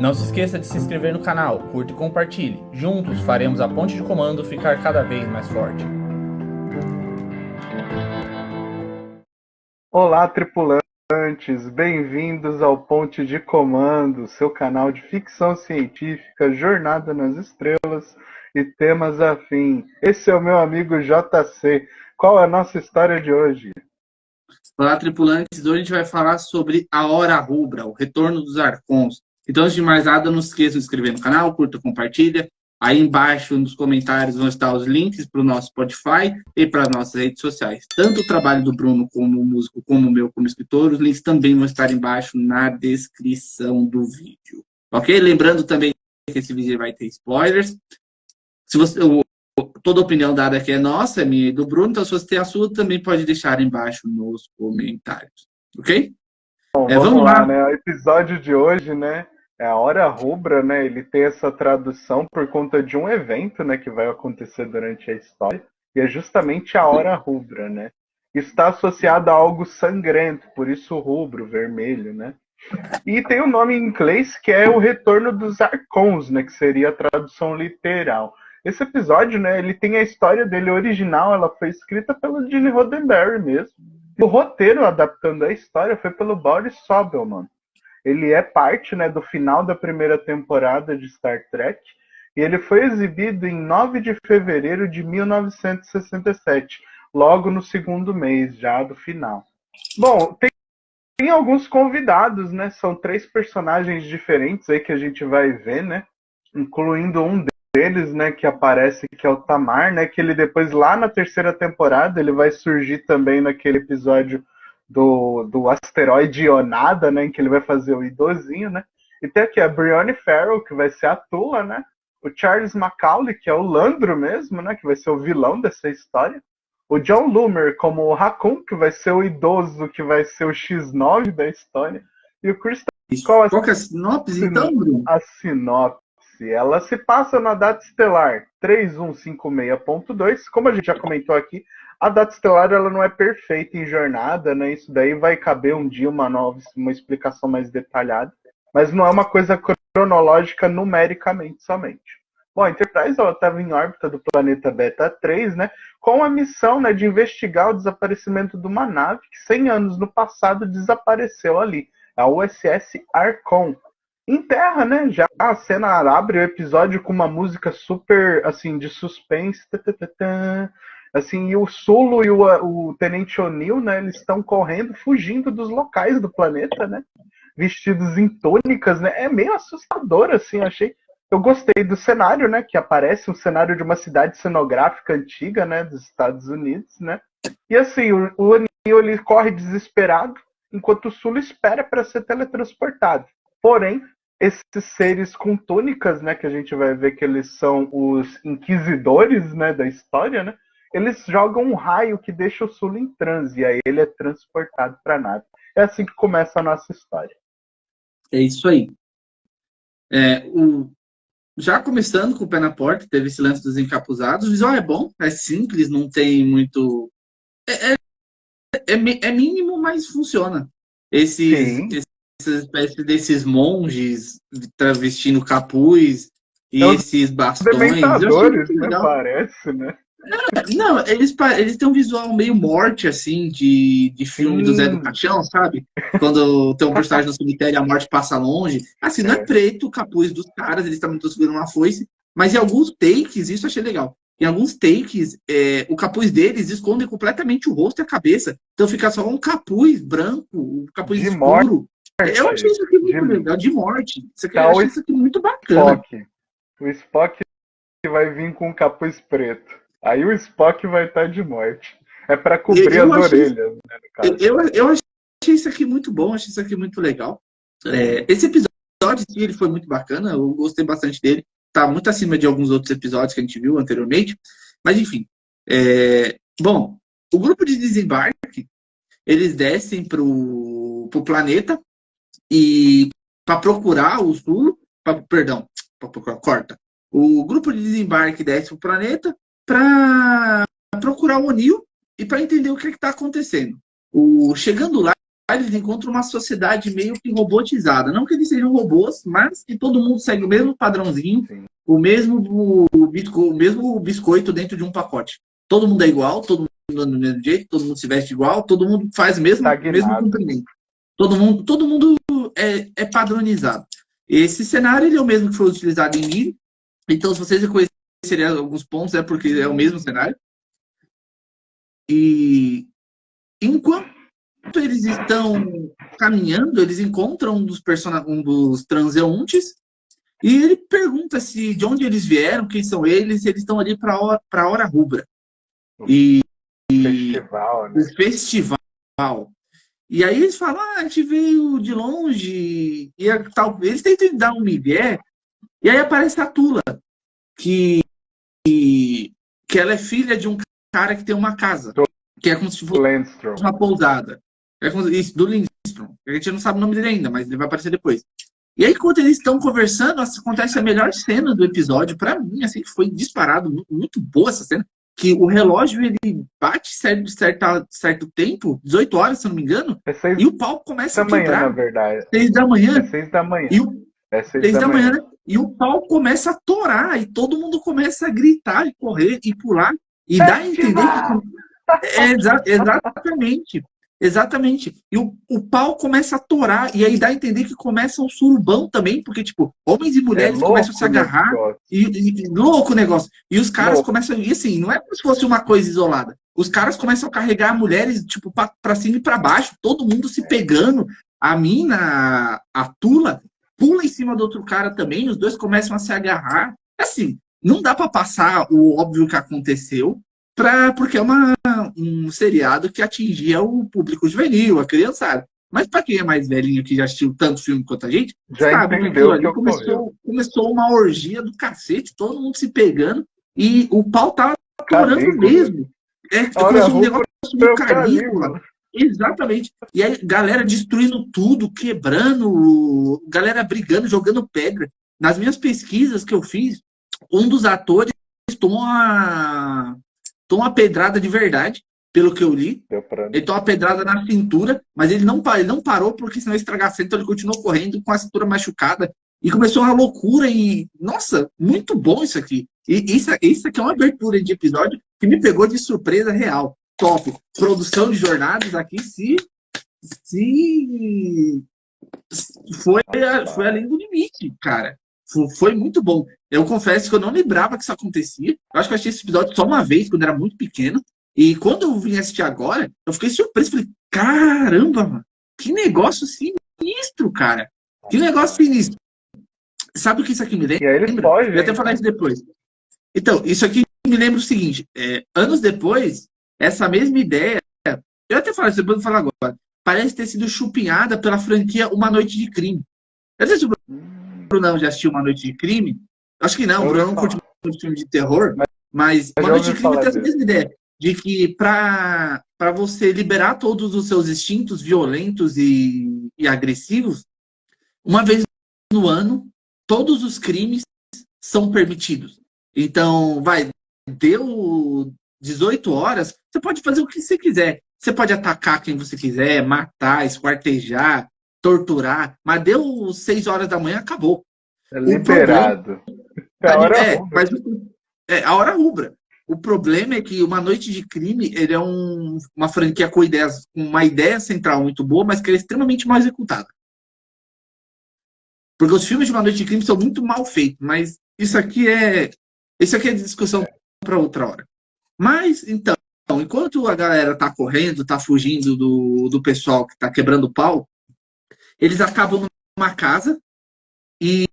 Não se esqueça de se inscrever no canal, curta e compartilhe. Juntos faremos a ponte de comando ficar cada vez mais forte. Olá, tripulantes! Bem-vindos ao Ponte de Comando, seu canal de ficção científica, jornada nas estrelas e temas afim. Esse é o meu amigo JC. Qual é a nossa história de hoje? Olá, tripulantes. Hoje a gente vai falar sobre a Hora Rubra, o retorno dos Arcons. Então, antes de mais nada, não esqueça de se inscrever no canal, curta, compartilha. Aí embaixo nos comentários vão estar os links para o nosso Spotify e para as nossas redes sociais. Tanto o trabalho do Bruno como músico, como o meu como escritor, os links também vão estar embaixo na descrição do vídeo. Ok? Lembrando também que esse vídeo vai ter spoilers. Se você, toda opinião dada aqui é nossa, é minha e do Bruno, então se você tem a sua, também pode deixar embaixo nos comentários. Ok? Bom, vamos lá, né? O episódio de hoje, né? É a Hora Rubra, né? Ele tem essa tradução por conta de um evento, né? Que vai acontecer durante a história. E é justamente a Hora Rubra, né? Está associado a algo sangrento, por isso rubro, vermelho, né? E tem um nome em inglês que é o Retorno dos Arcons, né? Que seria a tradução literal. Esse episódio, né? Ele tem a história dele original, ela foi escrita pelo Gene Roddenberry mesmo. E o roteiro adaptando a história foi pelo Boris Sobelman. Ele é parte, né, do final da primeira temporada de Star Trek e ele foi exibido em 9 de fevereiro de 1967, logo no segundo mês já do final. Bom, tem alguns convidados, né? São 3 personagens diferentes aí que a gente vai ver, né? Incluindo um deles, né, que aparece, que é o Tamar, né? Que ele depois, lá na terceira temporada, ele vai surgir também naquele episódio do asteroide Ionada, né, em que ele vai fazer o idosinho, né? E tem aqui a Brianne Farrell, que vai ser a Tula, né? O Charles Macaulay, que é o Landro mesmo, né, que vai ser o vilão dessa história. O John Loomer como o Raccoon, que vai ser o idoso, que vai ser o X9 da história. E o Christopher... Qual que é a sinopse, então, Bruno? A sinopse, ela se passa na data estelar 3156.2, como a gente já comentou aqui. A data estelar ela não é perfeita em jornada, né? Isso daí vai caber um dia uma explicação mais detalhada, mas não é uma coisa cronológica numericamente somente. Bom, a Enterprise estava em órbita do planeta Beta 3, né? Com a missão, né, de investigar o desaparecimento de uma nave que 100 anos no passado desapareceu ali, a USS Archon. Em Terra, né? Já a cena abre o episódio com uma música super, assim, de suspense. Assim, e o Sulu e o Tenente O'Neill, né? Eles estão correndo, fugindo dos locais do planeta, né? Vestidos em túnicas, né? É meio assustador, assim, achei. Eu gostei do cenário, né? Que aparece um cenário de uma cidade cenográfica antiga, né? Dos Estados Unidos, né? E assim, o O'Neill, ele corre desesperado, enquanto o Sulu espera para ser teletransportado. Porém, esses seres com túnicas, né, que a gente vai ver que eles são os inquisidores, né, da história, né, eles jogam um raio que deixa o Sulu em transe, e aí ele é transportado para a nave. É assim que começa a nossa história. É isso aí. Já começando com o pé na porta, teve esse lance dos encapuzados. O visual é bom, é simples, não tem muito... É mínimo, mas funciona. Essa espécie desses monges vestindo capuz e esses bastões. Dementadores, né? Parece, né? Não, eles têm um visual meio morte, assim, de filme do Zé do Caixão, sabe? Quando tem um personagem no cemitério e a morte passa longe. Assim, não é preto o capuz dos caras, eles também estão segurando uma foice, mas em alguns takes, isso eu achei legal. Em alguns takes, o capuz deles esconde completamente o rosto e a cabeça. Então fica só um capuz branco, um capuz de escuro. Morte. Eu achei isso aqui muito legal, de morte. Eu achei isso aqui muito bacana. O Spock vai vir com um capuz preto. Aí o Spock vai estar de morte. É para cobrir as orelhas, né, no caso. Eu achei isso aqui muito bom, achei isso aqui muito legal. Esse episódio, sim, ele foi muito bacana, eu gostei bastante dele. Tá muito acima de alguns outros episódios que a gente viu anteriormente. Mas, enfim. Bom, o grupo de desembarque, eles descem pro planeta e para procurar o Sul... corta. O grupo de desembarque desce pro planeta para procurar o O'Neill e para entender o que está acontecendo. Chegando lá, eles encontram uma sociedade meio que robotizada. Não que eles sejam robôs, mas que todo mundo segue o mesmo padrãozinho, o mesmo biscoito dentro de um pacote. Todo mundo é igual, todo mundo anda do mesmo jeito, todo mundo se veste igual, todo mundo faz o mesmo cumprimento. Todo mundo é padronizado. Esse cenário ele é o mesmo que foi utilizado em Nier. Então, se vocês reconhecerem alguns pontos, é porque é o mesmo cenário. E enquanto eles estão caminhando, eles encontram um dos transeuntes e ele pergunta de onde eles vieram, quem são eles, e eles estão ali para a Hora Rubra. Festival, né? O festival. E aí eles falam, a gente veio de longe, e eles tentam dar um migué, e aí aparece a Tula, que ela é filha de um cara que tem uma casa, que é como se fosse uma pousada. É como isso, do Lindstrom. A gente não sabe o nome dele ainda, mas ele vai aparecer depois. E aí, enquanto eles estão conversando, acontece a melhor cena do episódio, pra mim, assim, foi disparado, muito boa essa cena, que o relógio, ele bate certo tempo, 18 horas, se eu não me engano, e o pau começa a quebrar. Na verdade. 6 da manhã. É 6 da manhã. E 6 da manhã, né? E o pau começa a torar, e todo mundo começa a gritar, e correr, e pular, e dá a entender que... Exatamente. E o pau começa a torar, e aí dá a entender que começa um surubão também, porque, tipo, homens e mulheres começam a se agarrar, e louco o negócio. E os caras começam, e assim, não é como se fosse uma coisa isolada. Os caras começam a carregar mulheres, tipo, pra cima e pra baixo, todo mundo se pegando. A mina, a Tula, pula em cima do outro cara também, os dois começam a se agarrar. Assim, não dá pra passar o óbvio que aconteceu, porque é um seriado que atingia o público juvenil, a criançada. Mas para quem é mais velhinho, que já assistiu tanto filme quanto a gente, já sabe entendeu que começou uma orgia do cacete, todo mundo se pegando, e o pau tava torando mesmo. Começou um negócio meio caríssimo. Exatamente. E aí, galera destruindo tudo, quebrando, galera brigando, jogando pedra. Nas minhas pesquisas que eu fiz, um dos atores tomou uma pedrada de verdade, pelo que eu li. Ele tomou uma pedrada na cintura, mas ele não parou, porque senão ia estragar a cena, então ele continuou correndo com a cintura machucada. E começou uma loucura e... Nossa, muito bom isso aqui. E isso aqui é uma abertura de episódio que me pegou de surpresa real. Top. Produção de jornadas aqui, foi além do limite, cara. Foi muito bom. Eu confesso que eu não lembrava que isso acontecia. Eu acho que eu assisti esse episódio só uma vez, quando eu era muito pequeno. E quando eu vim assistir agora, eu fiquei surpreso. Falei, caramba, mano, que negócio sinistro, cara. Que negócio sinistro. Sabe o que isso aqui me lembra? E aí ele foge. Eu ia até falar isso depois. Então, isso aqui me lembra o seguinte. Anos depois, essa mesma ideia... Eu ia até falar isso, depois eu vou falar agora. Parece ter sido chupinhada pela franquia Uma Noite de Crime. Eu não sei se o Brunão já assistiu Uma Noite de Crime. Acho que não, o Brunão não curte muito filme de terror. Mas Uma Noite de Crime tem essa mesma ideia. De que para você liberar todos os seus instintos violentos e agressivos, uma vez no ano, todos os crimes são permitidos. Então, deu 18 horas, você pode fazer o que você quiser. Você pode atacar quem você quiser, matar, esquartejar, torturar, mas deu 6 horas da manhã, acabou. É liberado. A Hora Rubra. O problema é que Uma Noite de Crime, ele é uma franquia com uma ideia central muito boa, mas que é extremamente mal executada. Porque os filmes de Uma Noite de Crime são muito mal feitos, mas isso aqui é discussão para outra hora. Mas, então, enquanto a galera tá correndo, tá fugindo do pessoal que tá quebrando o pau, eles acabam numa casa e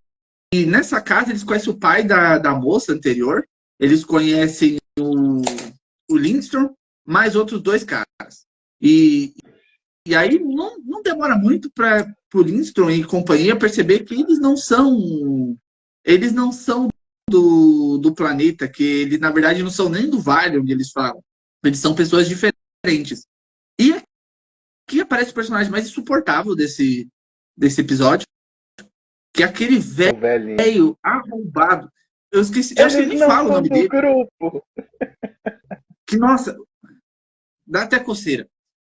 nessa casa eles conhecem o pai da moça anterior, eles conhecem o Lindstrom, mais outros 2 caras. E aí não demora muito para o Lindstrom e companhia perceber que eles não são do planeta, que eles, na verdade, não são nem do vale onde eles falam. Eles são pessoas diferentes. E aqui aparece o personagem mais insuportável desse episódio, que é aquele velho arrombado. Eu esqueci, eu acho que nem falo o nome dele. Grupo. Que, nossa, dá até coceira.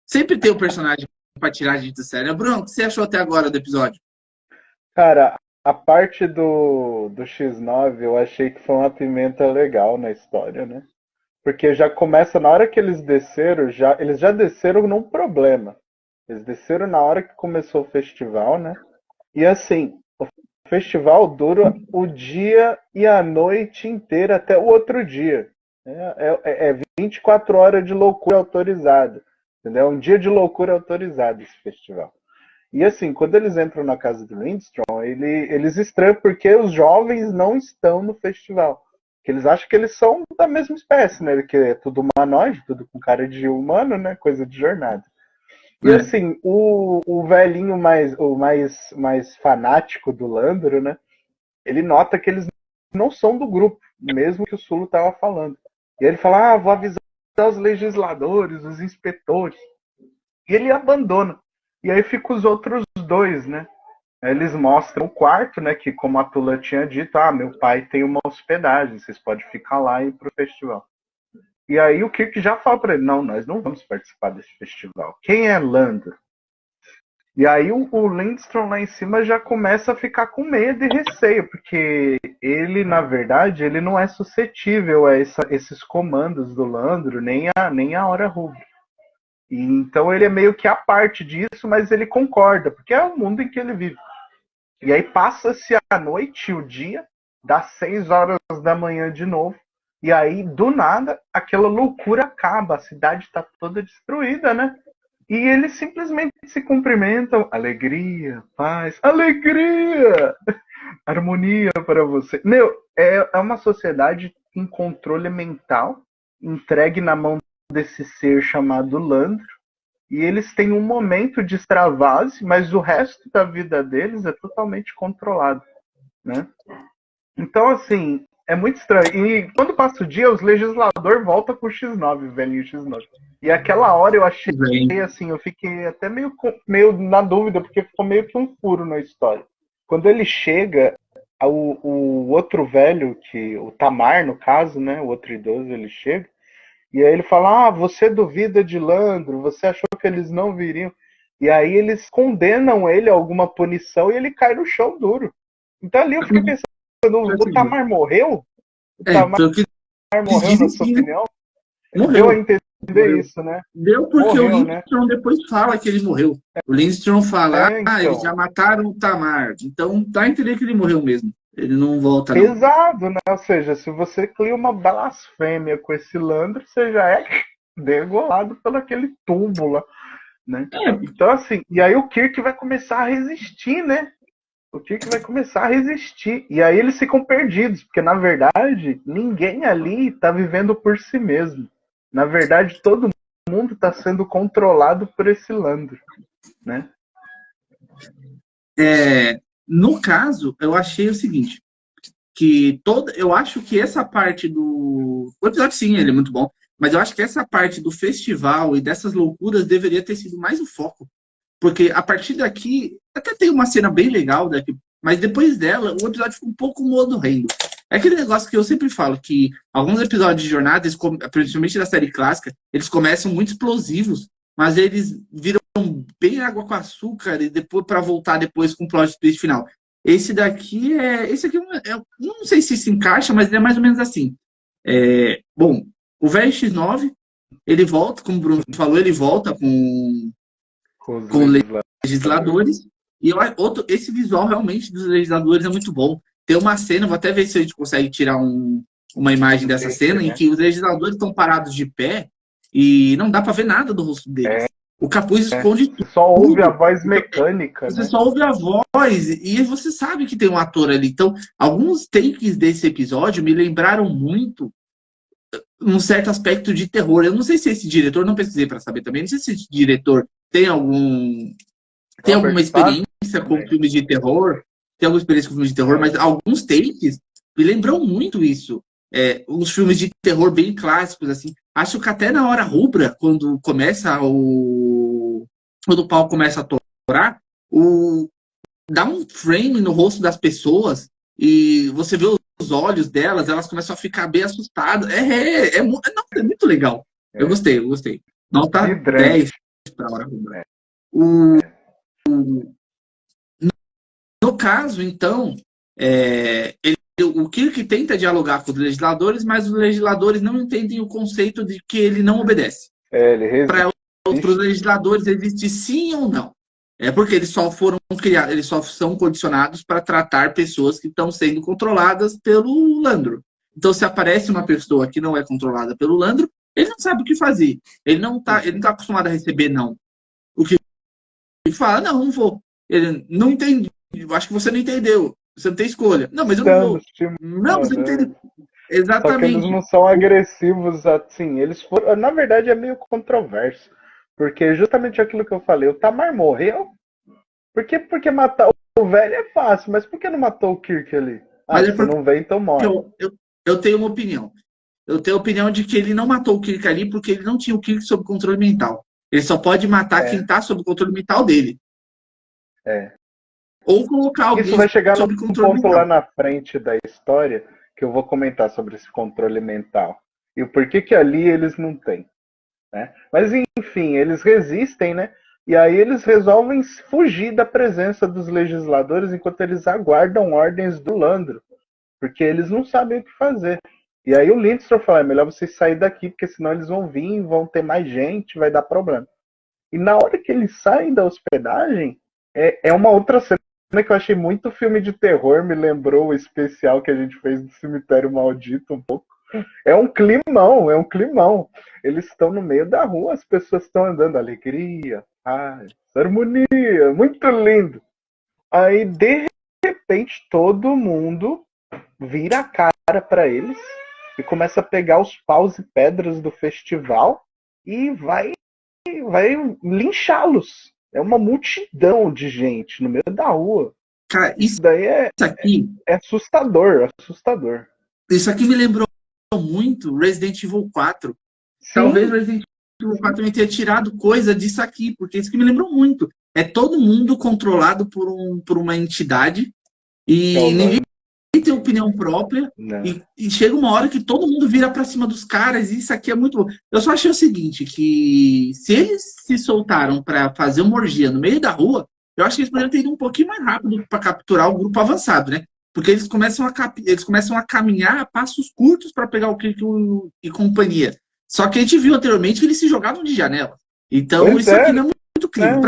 Sempre tem um personagem pra tirar a gente do sério. Bruno, o que você achou até agora do episódio? Cara, a parte do X9 eu achei que foi uma pimenta legal na história, né? Porque já começa, na hora que eles desceram, eles já desceram num problema. Eles desceram na hora que começou o festival, né? E assim, o festival dura o dia e a noite inteira até o outro dia. É 24 horas de loucura autorizada. Entendeu? É um dia de loucura autorizada esse festival. E assim, quando eles entram na casa do Lindstrom, eles estranham porque os jovens não estão no festival. Que eles acham que eles são da mesma espécie, né? Que é tudo humanoide, tudo com cara de humano, né? Coisa de jornada. E assim, o velhinho mais fanático do Landro, né? Ele nota que eles não são do grupo, mesmo que o Sulo estava falando. E ele fala, vou avisar os legisladores, os inspetores. E ele abandona. E aí fica os outros dois, né? Eles mostram o quarto, né? Que como a Tula tinha dito, meu pai tem uma hospedagem, vocês podem ficar lá e ir pro festival. E aí o Kirk já fala pra ele, não, nós não vamos participar desse festival. Quem é Landro? E aí o Lindstrom lá em cima já começa a ficar com medo e receio, porque ele, na verdade, ele não é suscetível a esses comandos do Landro, nem a Hora Rubra. E então ele é meio que a parte disso, mas ele concorda, porque é o mundo em que ele vive. E aí passa-se a noite e o dia, das 6 horas da manhã de novo, e aí, do nada, aquela loucura acaba, a cidade está toda destruída, né? E eles simplesmente se cumprimentam. Alegria, paz, alegria, harmonia para você. Meu, é uma sociedade com controle mental, entregue na mão desse ser chamado Landro, e eles têm um momento de extravase, mas o resto da vida deles é totalmente controlado, né? Então, assim, é muito estranho. E quando passa o dia, os legisladores voltam com o X9, o velhinho X9. E aquela hora eu achei, assim, eu fiquei até meio na dúvida, porque ficou meio que um furo na história. Quando ele chega, o outro velho, o Tamar, no caso, né, o outro idoso, ele chega, e aí ele fala, você duvida de Landro, você achou que eles não viriam. E aí eles condenam ele a alguma punição e ele cai no chão duro. Então ali eu fiquei pensando, o Tamar morreu? O Tamar morreu, na sua opinião? Morreu. Deu a entender isso, né? Deu porque morreu, o Lindstrom, né? Depois fala que ele morreu. O Lindstrom fala, então. Eles já mataram o Tamar. Então dá a entender que ele morreu mesmo. Ele não volta, não. Pesado, né? Ou seja, se você cria uma blasfêmia com esse Landro, você já é degolado pelo aquele tubo lá, né? Então, assim, e aí o Kirk vai começar a resistir, né? O Kirk vai começar a resistir. E aí eles ficam perdidos, porque, na verdade, ninguém ali está vivendo por si mesmo. Na verdade, todo mundo está sendo controlado por esse Landro, né? No caso, eu achei o seguinte, que eu acho que essa parte o episódio, sim, ele é muito bom, mas eu acho que essa parte do festival e dessas loucuras deveria ter sido mais o foco. Porque a partir daqui, até tem uma cena bem legal daqui, mas depois dela, o episódio fica um pouco modorrendo. É aquele negócio que eu sempre falo, que alguns episódios de jornada, principalmente da série clássica, eles começam muito explosivos, mas eles viram bem água com açúcar e depois para voltar depois com o plot twist final. Esse aqui não sei se encaixa, mas é mais ou menos assim. Bom, o velho X9, ele volta, como o Bruno falou, ele volta com legisladores. E esse visual realmente dos legisladores é muito bom. Tem uma cena, vou até ver se a gente consegue tirar uma imagem dessa cena, em que os legisladores estão parados de pé e não dá para ver nada do rosto deles. O capuz esconde tudo. Só ouve a voz mecânica. Você só ouve a voz e você sabe que tem um ator ali. Então, alguns takes desse episódio me lembraram muito um certo aspecto de terror. Eu não sei se esse diretor, não pesquisei para saber também, não sei se esse diretor tem alguma experiência com filmes de terror, mas alguns takes me lembram muito isso. Os filmes de terror bem clássicos, assim. Acho que até na Hora Rubra, quando o pau começa a torar, dá um frame no rosto das pessoas e você vê os olhos delas, elas começam a ficar bem assustadas. É muito legal. Eu gostei. Nota 10 para a Hora Rubra. O, no caso, então, o Kirk tenta dialogar com os legisladores, mas os legisladores não entendem o conceito de que ele não obedece. Ele resiste. Para os legisladores existe sim ou não. É porque eles só foram criados, eles só são condicionados para tratar pessoas que estão sendo controladas pelo Landro. Então, se aparece uma pessoa que não é controlada pelo Landro, ele não sabe o que fazer. Ele não tá acostumado a receber não. O que ele fala, não vou. Ele não entende. Acho que você não entendeu. Você não tem escolha. Não, mas eu não vou. Não, você não entendeu. Exatamente. Só que eles não são agressivos assim. Eles foram. Na verdade, é meio controverso. Porque justamente aquilo que eu falei, o Tamar morreu. Porque matar o velho é fácil, mas por que não matou o Kirk ali? Mas se não vem, então morre. Eu tenho uma opinião. Eu tenho a opinião de que ele não matou o Kirk ali porque ele não tinha o Kirk sob controle mental. Ele só pode matar quem está sob controle mental dele. Ou colocar alguém Isso vai chegar sob no controle ponto mental. lá na frente da história que eu vou comentar sobre esse controle mental. E o porquê que ali eles não têm. Né? Mas enfim, eles resistem, né? E aí eles resolvem fugir da presença dos legisladores enquanto eles aguardam ordens do Landro. Porque eles não sabem o que fazer. E aí o Lindstrom fala, é melhor vocês saírem daqui, porque senão eles vão vir, vão ter mais gente, vai dar problema. E na hora que eles saem da hospedagem, é uma outra cena que eu achei muito filme de terror, me lembrou o especial que a gente fez do Cemitério Maldito um pouco. É um climão. Eles estão no meio da rua, as pessoas estão andando, alegria, paz, harmonia, muito lindo. Aí, de repente, todo mundo vira a cara para eles e começa a pegar os paus e pedras do festival e vai linchá-los. É uma multidão de gente no meio da rua. Cara, isso daí é assustador. Isso aqui me lembrou muito Resident Evil 4. Sim. Talvez Resident Evil 4 também tenha tirado coisa disso aqui, porque isso que me lembrou muito. É todo mundo controlado por uma entidade e ninguém tem opinião própria e chega uma hora que todo mundo vira pra cima dos caras e isso aqui é muito bom. Eu só achei o seguinte, que se eles se soltaram pra fazer uma orgia no meio da rua, eu acho que eles poderiam ter ido um pouquinho mais rápido pra capturar o grupo avançado, né? Porque eles começam a caminhar a passos curtos para pegar o Kirk e companhia. Só que a gente viu anteriormente que eles se jogavam de janela. Então isso aqui não é muito crime.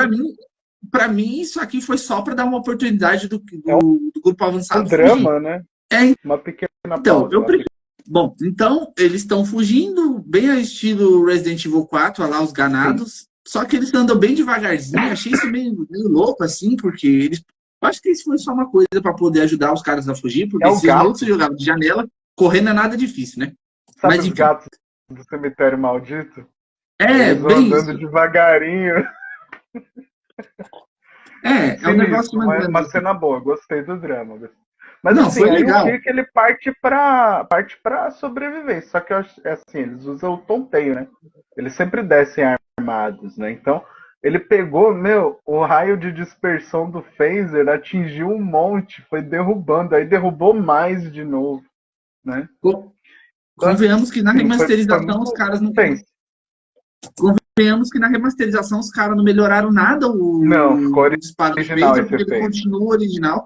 Para mim, isso aqui foi só para dar uma oportunidade do grupo avançado. Um drama, né? Uma pequena pausa. Bom, então eles estão fugindo, bem a estilo Resident Evil 4, olha lá os ganados. Sim. Só que eles andam bem devagarzinho. Achei isso meio louco, assim, porque eles. Acho que isso foi só uma coisa para poder ajudar os caras a fugir, porque se os outros jogavam de janela, correr não é nada difícil, né? Sabe os gatos do Cemitério Maldito? Eles vão andando isso. Devagarinho. É um negócio mais uma cena boa, gostei do drama. Mas não, assim, foi aí legal. o Kirk ele parte pra sobrevivência. Só que assim, eles usam o tonteio, né? Eles sempre descem armados, né? Então, ele pegou, o raio de dispersão do phaser atingiu um monte, foi derrubando, aí derrubou mais de novo, né? Convenhamos que na remasterização os caras não... Convenhamos que na remasterização os caras não melhoraram nada ficou original phaser, porque ele continua original.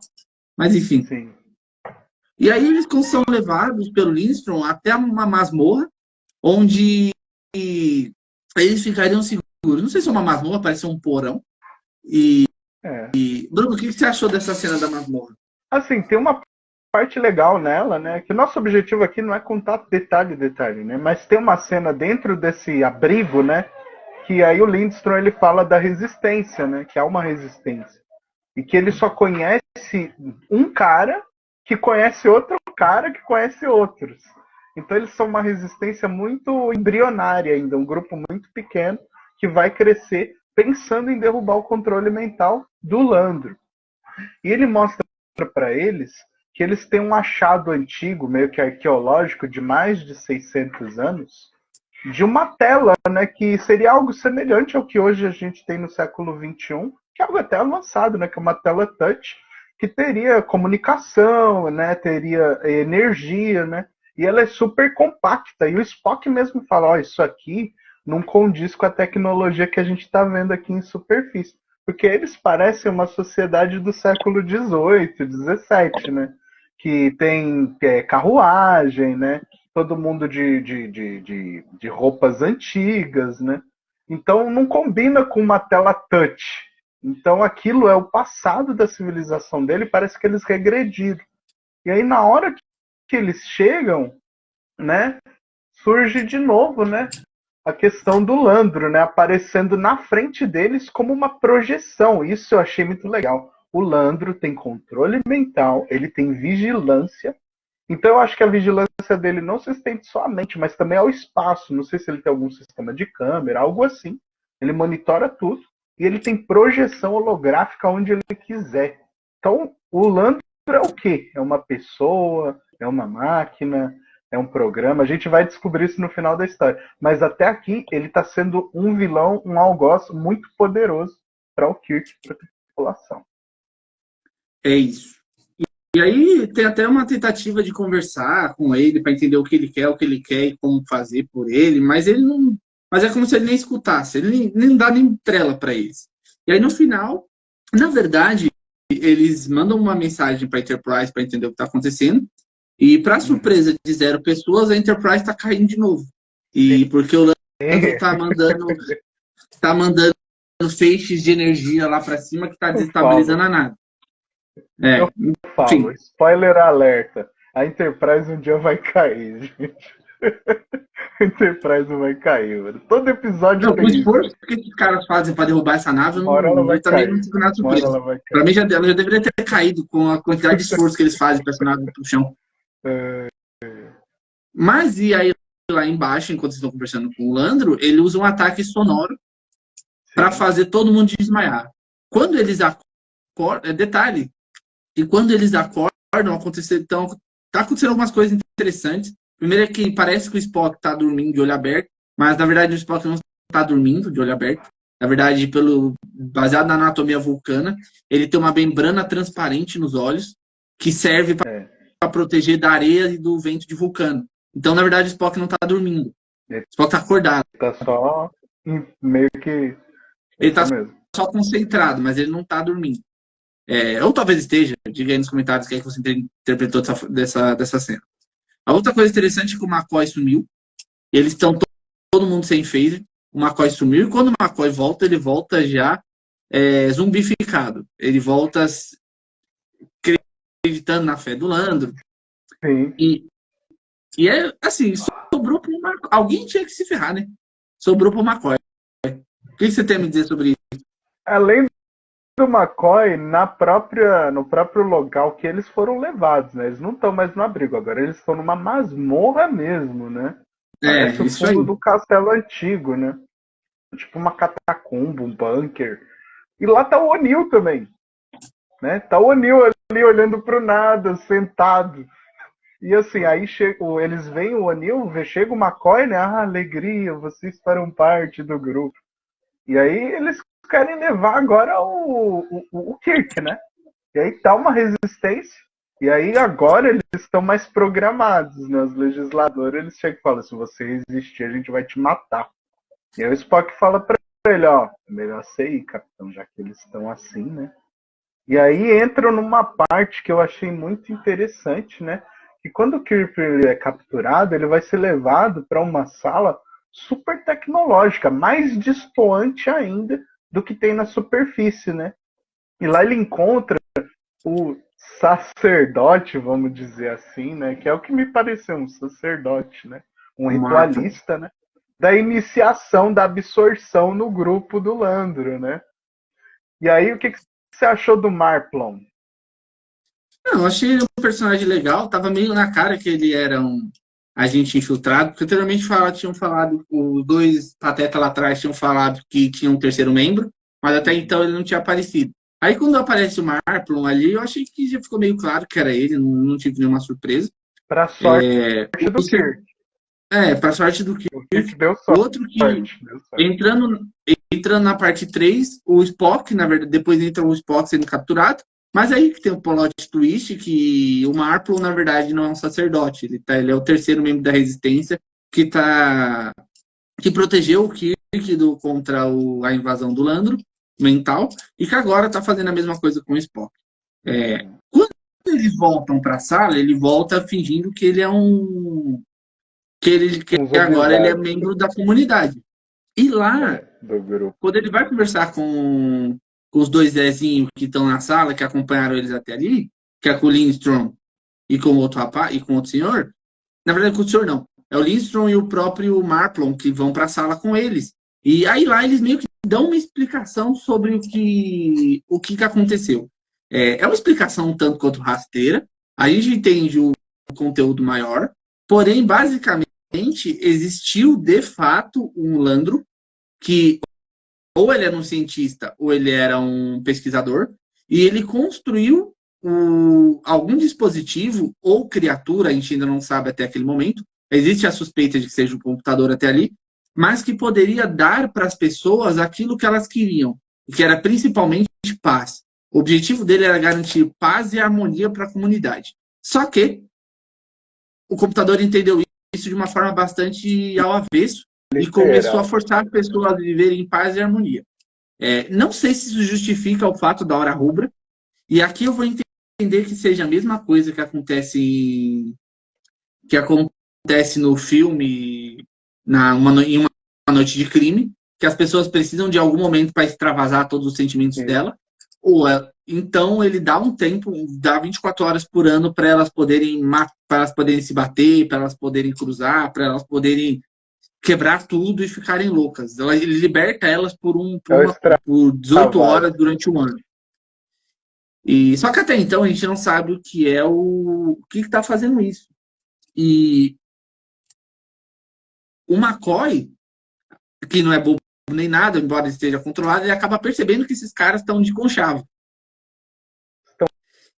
Mas enfim. Sim. E aí eles são levados pelo Lindstrom até uma masmorra, onde eles ficariam seguros. Não sei se é uma masmorra, parece um porão. Bruno, o que você achou dessa cena da masmorra? Assim, tem uma parte legal nela, né? Que o nosso objetivo aqui não é contar detalhe, né? Mas tem uma cena dentro desse abrigo, né? Que aí o Lindstrom ele fala da resistência, né? Que há uma resistência. E que ele só conhece um cara que conhece outro cara que conhece outros. Então eles são uma resistência muito embrionária ainda, um grupo muito pequeno que vai crescer pensando em derrubar o controle mental do Landro. E ele mostra para eles que eles têm um achado antigo, meio que arqueológico, de mais de 600 anos, de uma tela, né, que seria algo semelhante ao que hoje a gente tem no século XXI, que é algo até avançado, né, que é uma tela touch, que teria comunicação, né, teria energia, né, e ela é super compacta. E o Spock mesmo fala, isso aqui não condiz com a tecnologia que a gente está vendo aqui em superfície. Porque eles parecem uma sociedade do século XVIII, XVII, né? Que tem carruagem, né? Todo mundo de roupas antigas, né? Então não combina com uma tela touch. Então aquilo é o passado da civilização dele, parece que eles regrediram. E aí na hora que eles chegam, né, surge de novo, né, a questão do Landro, né, aparecendo na frente deles como uma projeção. Isso eu achei muito legal. O Landro tem controle mental, ele tem vigilância. Então eu acho que a vigilância dele não se estende só à mente, mas também ao espaço. Não sei se ele tem algum sistema de câmera, algo assim. Ele monitora tudo e ele tem projeção holográfica onde ele quiser. Então o Landro é o quê? É uma pessoa, é uma máquina, é um programa. A gente vai descobrir isso no final da história. Mas até aqui ele está sendo um vilão, um algoz muito poderoso para o Kirk, para a tripulação. É isso. E aí tem até uma tentativa de conversar com ele para entender o que ele quer e como fazer por ele, mas ele não. Mas é como se ele nem escutasse, ele nem dá nem trela para eles. E aí no final, na verdade, eles mandam uma mensagem para a Enterprise para entender o que está acontecendo. E para surpresa de 0 pessoas, a Enterprise está caindo de novo. E porque o Lando está mandando feixes de energia lá para cima que está desestabilizando a nave. Eu falo, spoiler alerta. A Enterprise um dia vai cair, gente. A Enterprise vai cair, mano. Todo episódio tem o esforço que esses caras fazem para derrubar essa nave, eu também não fico nada surpreso. Para mim, ela já deveria ter caído com a quantidade de esforço que eles fazem para essa nave pro chão. Mas e aí, lá embaixo, enquanto estão conversando com o Landro, ele usa um ataque sonoro para fazer todo mundo desmaiar. Quando eles acordam, detalhe, e quando eles acordam, tá acontecendo algumas coisas interessantes. Primeiro é que parece que o Spock está dormindo de olho aberto, mas na verdade o Spock não está dormindo de olho aberto. Na verdade, baseado na anatomia vulcana, ele tem uma membrana transparente nos olhos que serve para proteger da areia e do vento de vulcano. Então, na verdade, o Spock não está dormindo. O Spock está acordado. Está só meio que... Ele está só concentrado, mas ele não está dormindo. Ou talvez esteja, diga aí nos comentários o que é que você interpretou dessa cena. A outra coisa interessante é que o McCoy sumiu. Eles estão todo mundo sem phaser. O McCoy sumiu. E quando o McCoy volta, ele volta já zumbificado. Ele volta acreditando na fé do Landro. Sim. E é assim, sobrou para o McCoy. Alguém tinha que se ferrar, né? Sobrou para o McCoy. O que você tem a me dizer sobre isso? Além do McCoy, no próprio local que eles foram levados, né? Eles não estão mais no abrigo, agora eles estão numa masmorra mesmo, né? Parece o fundo do castelo antigo, né? Tipo uma catacumba, um bunker. E lá tá o O'Neill também, né? Tá o O'Neill ali olhando pro nada, sentado. E assim, aí eles veem o O'Neill, chega o McCoy, né? Ah, alegria, vocês farão parte do grupo. E aí eles querem levar agora o Kirk, né? E aí tá uma resistência. E aí agora eles estão mais programados, né? Os legisladores, eles chegam e falam, se você resistir, a gente vai te matar. E aí o Spock fala pra ele, ó, melhor você ir, capitão, já que eles estão assim, né? E aí entra numa parte que eu achei muito interessante, né? Que quando o Kirk é capturado, ele vai ser levado para uma sala super tecnológica, mais distoante ainda do que tem na superfície, né? E lá ele encontra o sacerdote, vamos dizer assim, né? Que é o que me pareceu, um sacerdote, né? Um ritualista, né? Da iniciação, da absorção no grupo do Landro, né? E aí, o que você achou do Marplon? Não, eu achei ele um personagem legal, tava meio na cara que ele era um agente infiltrado, porque anteriormente tinham falado, os dois patetas lá atrás tinham falado que tinha um terceiro membro, mas até então ele não tinha aparecido. Aí quando aparece o Marplon ali, eu achei que já ficou meio claro que era ele, não tive nenhuma surpresa. Pra sorte do Kirk. Pra sorte do Kirk. O Kirk deu sorte. Outro que, entrando na parte 3, o Spock, na verdade, depois entra o Spock sendo capturado, mas aí que tem o plot twist que o Marplon, na verdade, não é um sacerdote. Ele é o terceiro membro da resistência que protegeu o Kirk contra a invasão do Landro. mental, e que agora está fazendo a mesma coisa com o Spock. Quando eles voltam para a sala, ele volta fingindo que ele é que agora ele é membro da comunidade. E lá, do grupo. quando ele vai conversar com os dois Zezinhos que estão na sala, que acompanharam eles até ali, que é com o Lindstrom e com o outro rapaz, e com o outro senhor, na verdade, com o senhor não. É o Lindstrom e o próprio Marplon que vão para a sala com eles. E aí lá eles meio que dão uma explicação sobre o que aconteceu. É uma explicação um tanto quanto rasteira. A gente entende o conteúdo maior. Porém, basicamente, existiu de fato um Landro que ou ele era um cientista ou ele era um pesquisador e ele construiu algum dispositivo ou criatura, a gente ainda não sabe até aquele momento. Existe a suspeita de que seja um computador até ali, mas que poderia dar para as pessoas aquilo que elas queriam, que era principalmente paz. O objetivo dele era garantir paz e harmonia para a comunidade. Só que o computador entendeu isso de uma forma bastante ao avesso e começou a forçar as pessoas a viverem em paz e harmonia. Não sei se isso justifica o fato da Hora Rubra, e aqui eu vou entender que seja a mesma coisa que acontece no filme em uma noite de crime, que as pessoas precisam de algum momento para extravasar todos os sentimentos dela, ou então ele dá um tempo, dá 24 horas por ano para elas poderem se bater, para elas poderem cruzar, para elas poderem quebrar tudo e ficarem loucas. Ele liberta elas por 18 horas durante um ano. E só que até então a gente não sabe o que é o que está fazendo isso. E o McCoy, que não é bobo nem nada, embora esteja controlado, ele acaba percebendo que esses caras estão de conchavo.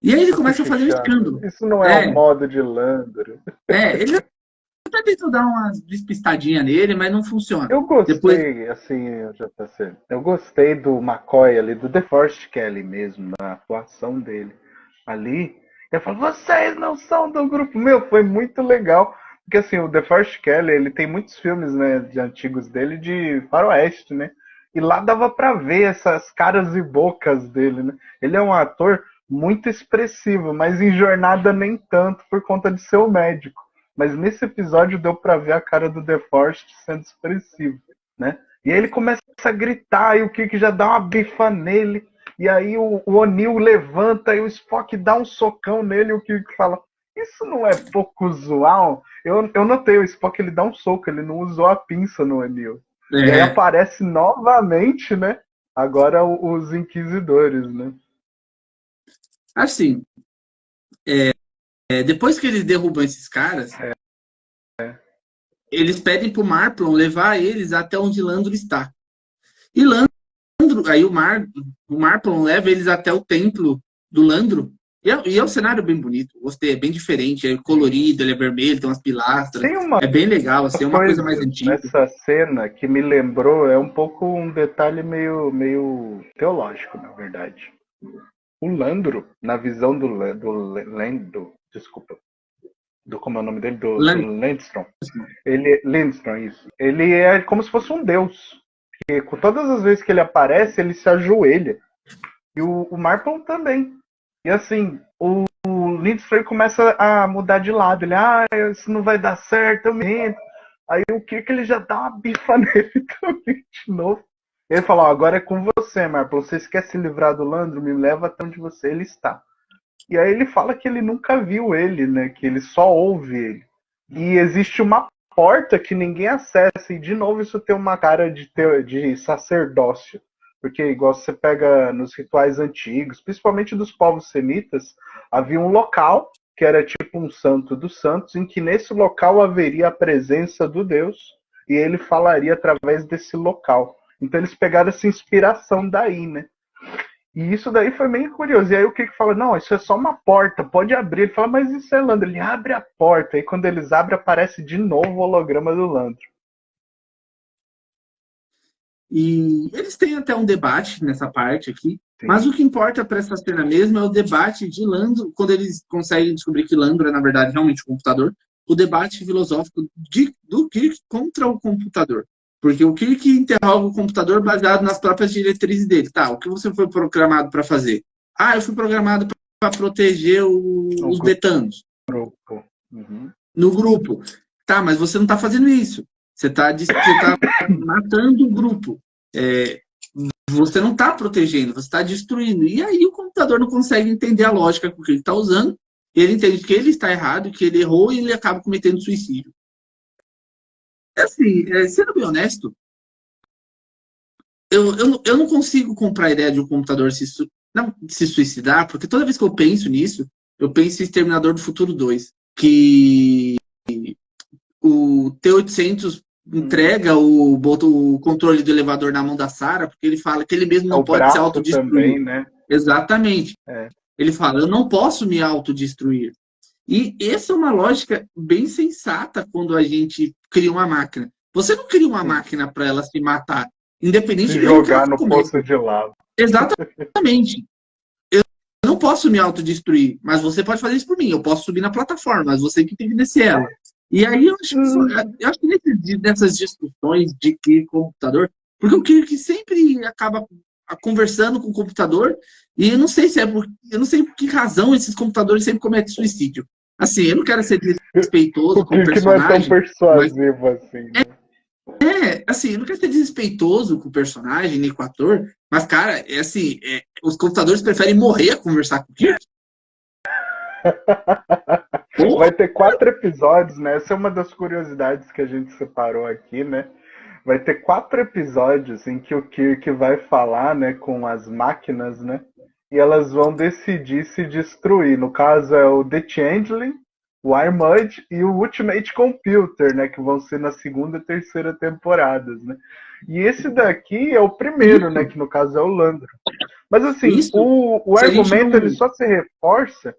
E aí ele começa a fazer um escândalo. Isso não é um modo de Landro. Ele até tentou dar uma despistadinha nele, mas não funciona. Eu gostei, JC, eu gostei do McCoy ali, do DeForest Kelley mesmo, na atuação dele. Ali, ele falou, vocês não são do grupo meu, foi muito legal. Porque assim, o DeForest Kelley, ele tem muitos filmes, né, de antigos dele de faroeste, né? E lá dava pra ver essas caras e bocas dele, né? Ele é um ator muito expressivo, mas em Jornada nem tanto, por conta de ser o médico. Mas nesse episódio deu pra ver a cara do DeForest sendo expressivo, né? E aí ele começa a gritar, e o Kirk já dá uma bifa nele, e aí o O'Neill levanta, e o Spock dá um socão nele, e o Kirk fala, isso não é pouco usual? Eu notei, o Spock ele dá um soco, ele não usou a pinça no O'Neill. E aí aparece novamente, né? Agora os Inquisidores, né? Assim, depois que eles derrubam esses caras, eles pedem pro Marplon levar eles até onde Landro está. E aí o Marplon leva eles até o templo do Landro. E é um cenário bem bonito. Gostei, é bem diferente, é colorido, ele é vermelho, tem umas pilastras. É bem legal, assim, é uma coisa mais antiga. Essa cena que me lembrou é um pouco um detalhe meio teológico, na verdade. O Landro, na visão do Lando, desculpa, como é o nome dele? Do Lindstrom. Lindstrom, isso. Ele é como se fosse um deus. Porque com todas as vezes que ele aparece, ele se ajoelha. E o Marplon também. E assim, o Lindstrom começa a mudar de lado. Ele, isso não vai dar certo, eu me rendo. Aí o Kirk ele já dá uma bifa nele também de novo. Ele fala, agora é com você, Marplon. Você quer se livrar do Landro? Me leva até onde ele está. E aí ele fala que ele nunca viu ele, né? Que ele só ouve ele. E existe uma porta que ninguém acessa. E de novo isso tem uma cara de sacerdócio. Porque igual você pega nos rituais antigos, principalmente dos povos semitas, havia um local que era tipo um santo dos santos, em que nesse local haveria a presença do Deus e ele falaria através desse local. Então eles pegaram essa inspiração daí, né? E isso daí foi meio curioso. E aí o Kirk fala, não, isso é só uma porta, pode abrir. Ele fala, mas isso é Landro. Ele abre a porta. E quando eles abrem, aparece de novo o holograma do Landro. E eles têm até um debate nessa parte aqui. Sim. Mas o que importa para essa cena mesmo é o debate de Landro, quando eles conseguem descobrir que Landro é, na verdade, realmente um computador. O debate filosófico do Kirk contra o computador. Porque o Kirk interroga o computador baseado nas próprias diretrizes dele. Tá, o que você foi programado para fazer? Ah, eu fui programado para proteger os betanos. Grupo. Uhum. No grupo. Tá, mas você não está fazendo isso. Você está matando o grupo. Você não está protegendo, você está destruindo. E aí o computador não consegue entender a lógica que ele está usando. Ele entende que ele está errado, que ele errou e ele acaba cometendo suicídio. Assim, sendo bem honesto, eu não consigo comprar a ideia de um computador se suicidar, porque toda vez que eu penso nisso, eu penso em Exterminador do Futuro 2, que o T-800 entrega o controle do elevador na mão da Sarah, porque ele fala que ele mesmo não pode se autodestruir. Também, né? Exatamente. Ele fala, eu não posso me autodestruir. E essa é uma lógica bem sensata quando a gente cria uma máquina. Você não cria uma máquina para ela se matar, independente de jogar no poço de lava. Exatamente. Eu não posso me autodestruir, mas você pode fazer isso por mim. Eu posso subir na plataforma, mas você que tem que descer ela. E aí eu acho que nessas discussões de que computador, porque o Kirk sempre acaba conversando com o computador, e eu não sei eu não sei por que razão esses computadores sempre cometem suicídio. Assim, eu não quero ser desrespeitoso com o personagem. Não é tão persuasivo assim. Né? Assim, eu não quero ser desrespeitoso com o personagem, nem com o ator, mas, cara, os computadores preferem morrer a conversar com o Kirk. Vai ter 4 episódios, né? Essa é uma das curiosidades que a gente separou aqui, né? Vai ter 4 episódios em que o Kirk vai falar, né, com as máquinas, né? E elas vão decidir se destruir. No caso é o The Changeling, o Armud e o Ultimate Computer, né? Que vão ser na 2ª e 3ª temporadas, né? E esse daqui é o primeiro, né? Que no caso é o Landro. Mas assim, o argumento ele só se reforça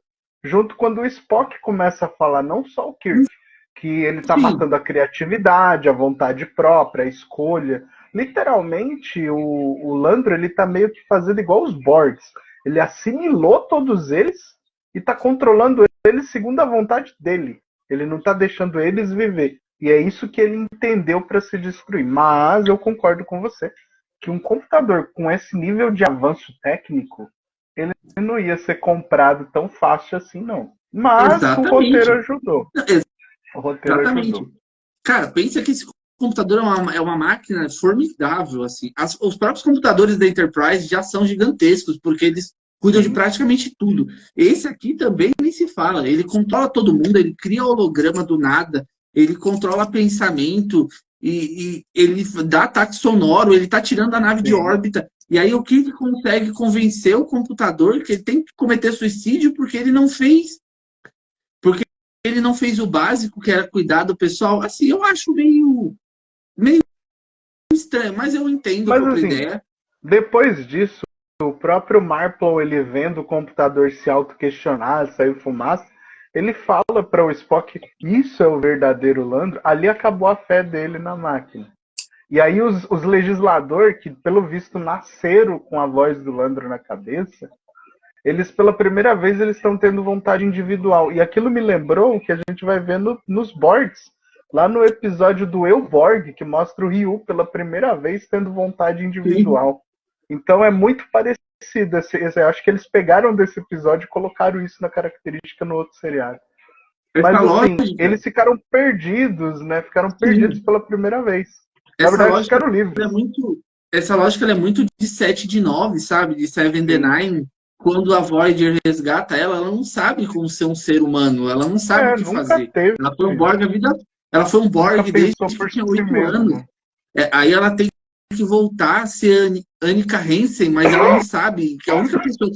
junto quando o Spock começa a falar, não só o Kirk, que ele tá matando a criatividade, a vontade própria, a escolha. Literalmente, o Landro, ele tá meio que fazendo igual os Borgs. Ele assimilou todos eles e tá controlando eles segundo a vontade dele. Ele não tá deixando eles viver. E é isso que ele entendeu para se destruir. Mas eu concordo com você, que um computador com esse nível de avanço técnico, ele não ia ser comprado tão fácil assim, não. Mas o roteiro ajudou. O roteiro ajudou. Cara, pensa que esse computador é uma máquina formidável, assim. Os próprios computadores da Enterprise já são gigantescos, porque eles cuidam de praticamente tudo. Esse aqui também nem se fala. Ele controla todo mundo, ele cria holograma do nada, ele controla pensamento, e ele dá ataque sonoro, ele tá tirando a nave de órbita. E aí o Kirk consegue convencer o computador que ele tem que cometer suicídio porque ele não fez o básico, que era cuidar do pessoal. Assim, eu acho meio estranho, mas eu entendo a ideia. Depois disso, o próprio Marple, ele vendo o computador se auto-questionar, sair fumaça, ele fala para o Spock que isso é o verdadeiro Landro. Ali acabou a fé dele na máquina. E aí os legisladores, que pelo visto nasceram com a voz do Landro na cabeça, eles pela primeira vez eles estão tendo vontade individual. E aquilo me lembrou o que a gente vai ver nos Borgs. Lá no episódio do Eu Borg, que mostra o Ryu pela primeira vez tendo vontade individual. Sim. Então é muito parecido. Eu acho que eles pegaram desse episódio e colocaram isso na característica no outro seriado. Mas assim, eles ficaram perdidos, né? Ficaram perdidos pela primeira vez. Na verdade, ficaram livres. Essa lógica é muito de 7 de 9, sabe? De 7 de 9. Quando a Voyager resgata ela não sabe como ser um ser humano. Ela não sabe o que fazer. Ela foi um Borg a vida. Ela foi um Borg desde que tinha 8 anos. Aí ela tem que voltar a ser Annika Hansen, mas ela não sabe que a única pessoa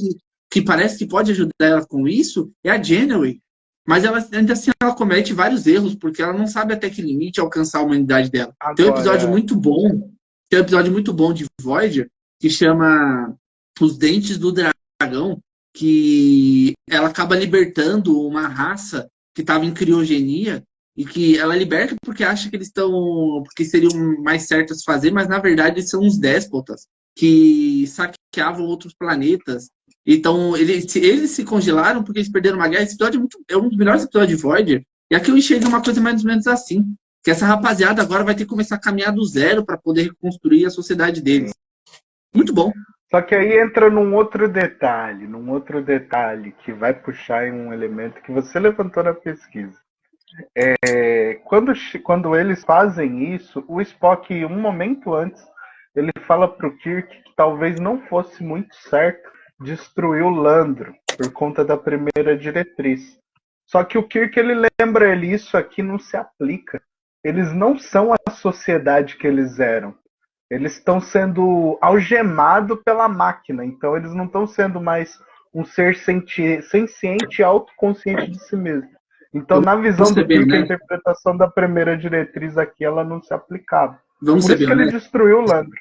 que parece que pode ajudar ela com isso é a Janeway. Mas ela, ainda assim ela comete vários erros, porque ela não sabe até que limite alcançar a humanidade dela. Agora, tem um episódio muito bom de Voyager que chama Os Dentes do Dragão, que ela acaba libertando uma raça que estava em criogenia e que ela liberta porque acha que eles estão, porque seriam mais certos fazer, mas na verdade eles são uns déspotas que saqueavam outros planetas. Então eles se congelaram porque eles perderam uma guerra. Esse episódio é um dos melhores episódios de Voyager. E aqui eu enxergo uma coisa mais ou menos assim. que essa rapaziada agora vai ter que começar a caminhar do zero para poder reconstruir a sociedade deles. Muito bom. Só que aí entra num outro detalhe que vai puxar em um elemento que você levantou na pesquisa. Quando eles fazem isso, o Spock, um momento antes, ele fala pro Kirk que talvez não fosse muito certo destruir o Landro por conta da primeira diretriz. Só que o Kirk, ele lembra ele, isso aqui não se aplica. Eles não são a sociedade que eles eram. Eles estão sendo algemados pela máquina. Então eles não estão sendo mais um ser senciente e autoconsciente de si mesmo. Então, na visão do Kirk, a interpretação da primeira diretriz aqui, ela não se aplicava. Por isso que ele destruiu o Landro.